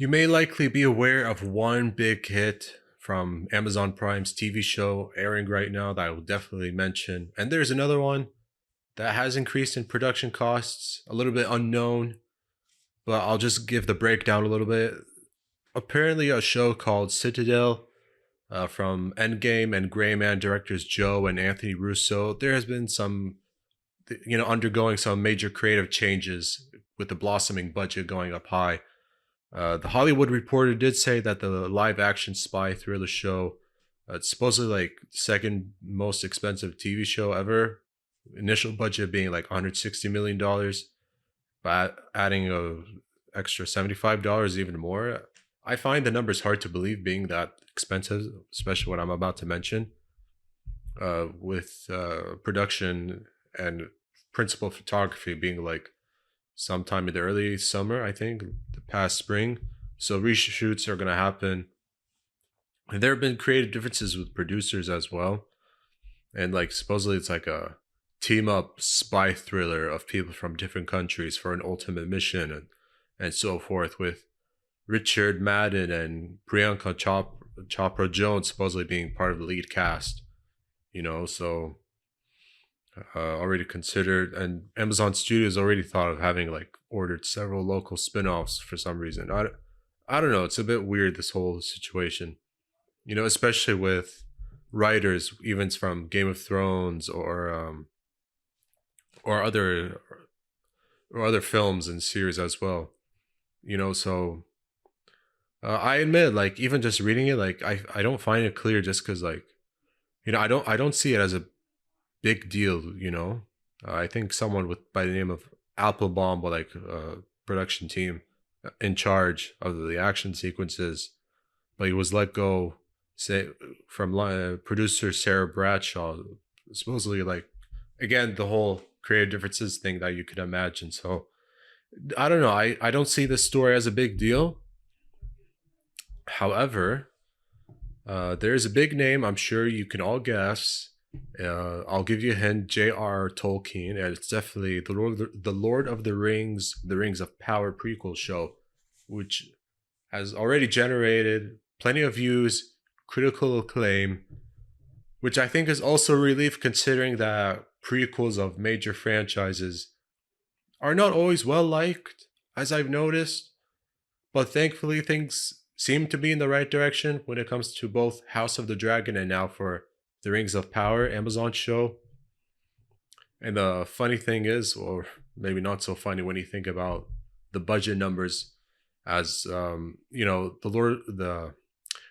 You may likely be aware of one big hit from Amazon Prime's TV show airing right now that I will definitely mention. And there's another one that has increased in production costs, a little bit unknown, but I'll just give the breakdown a little bit. Apparently, a show called Citadel from Endgame and Gray Man directors Joe and Anthony Russo. There has been some, undergoing some major creative changes with the blossoming budget going up high. The Hollywood Reporter did say that the live action spy thriller show, it's supposedly like second most expensive TV show ever. Initial budget being like $160 million, but adding a extra $75 even more. I find the numbers hard to believe being that expensive, especially what I'm about to mention. With production and principal photography being like sometime in the early summer, I think, the past spring. So reshoots are going to happen. And there have been creative differences with producers as well. And like supposedly it's like a team up spy thriller of people from different countries for an ultimate mission and so forth, with Richard Madden and Priyanka Chopra Jones supposedly being part of the lead cast. So already considered, and Amazon Studios already thought of having like ordered several local spin-offs for some reason. I don't know, it's a bit weird, this whole situation, especially with writers even from Game of Thrones or other films and series as well. So I admit, like, even just reading it, like I don't find it clear, just because like I don't see it as a big deal. I think someone with by the name of Applebaum, with like production team in charge of the action sequences, but he was let go, say, from producer Sarah Bradshaw, supposedly, like, again, the whole creative differences thing that you could imagine. So I don't know, I don't see this story as a big deal. However, there's a big name I'm sure you can all guess. I'll give you a hint: J.R. Tolkien, and it's definitely the Lord of the Rings of Power prequel show, which has already generated plenty of views, critical acclaim, which I think is also a relief considering that prequels of major franchises are not always well liked, as I've noticed. But thankfully, things seem to be in the right direction when it comes to both House of the Dragon and now for the Rings of Power Amazon show. And the funny thing is, or maybe not so funny when you think about the budget numbers, as the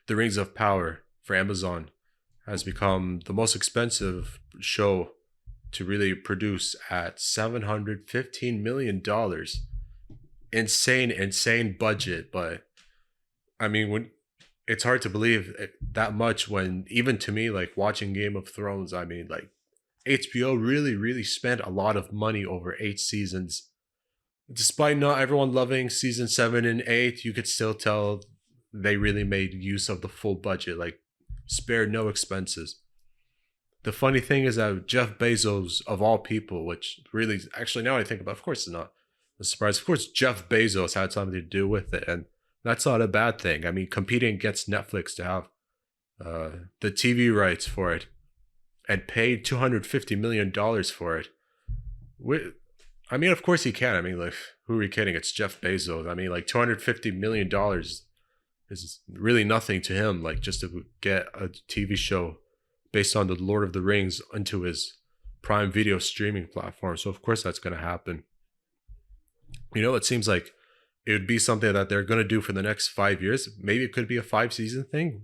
Rings of Power for Amazon has become the most expensive show to really produce at $715 million. Insane budget, but I mean, when it's hard to believe that much, when even to me, like watching Game of Thrones, I mean, like HBO really spent a lot of money over 8 seasons. Despite not everyone loving season 7 and 8, you could still tell they really made use of the full budget, like spared no expenses. The funny thing is that Jeff Bezos, of all people, which really, actually, now I think about it, of course it's not a surprise. Of course, Jeff Bezos had something to do with it, and that's not a bad thing. I mean, competing against Netflix to have the TV rights for it and paid $250 million for it. I mean, of course he can. I mean, like, who are you kidding? It's Jeff Bezos. I mean, like, $250 million is really nothing to him. Like, just to get a TV show based on the Lord of the Rings into his Prime Video streaming platform. So of course that's going to happen. It seems like it would be something that they're going to do for the next 5 years. Maybe it could be a 5 season thing.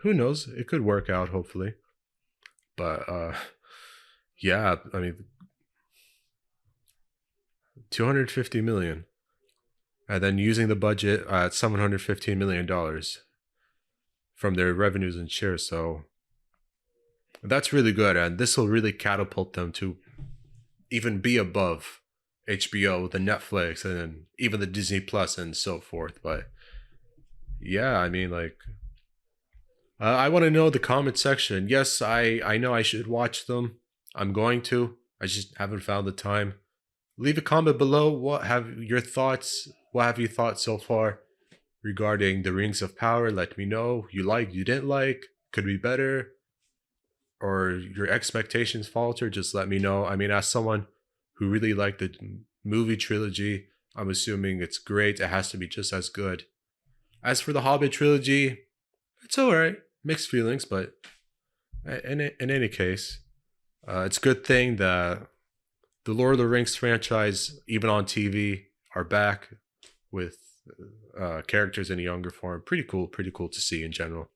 Who knows? It could work out, hopefully. But yeah, I mean, 250 million, and then using the budget at $715 million from their revenues and shares. So that's really good, and this will really catapult them to even be above HBO, the Netflix, and then even the Disney Plus and so forth. But yeah, I mean, like, I want to know the comment section. Yes, I know I should watch them. I'm going to. I just haven't found the time. Leave a comment below. What have your thoughts? What have you thought so far? regarding the Rings of Power. Let me know you like, you didn't like, could be better, or your expectations falter. Just let me know. I mean, as someone who really liked the movie trilogy, I'm assuming it's great. It has to be just as good. As for the Hobbit trilogy, it's all right. Mixed feelings, but in any case, it's a good thing that the Lord of the Rings franchise, even on TV, are back with characters in a younger form. Pretty cool to see in general.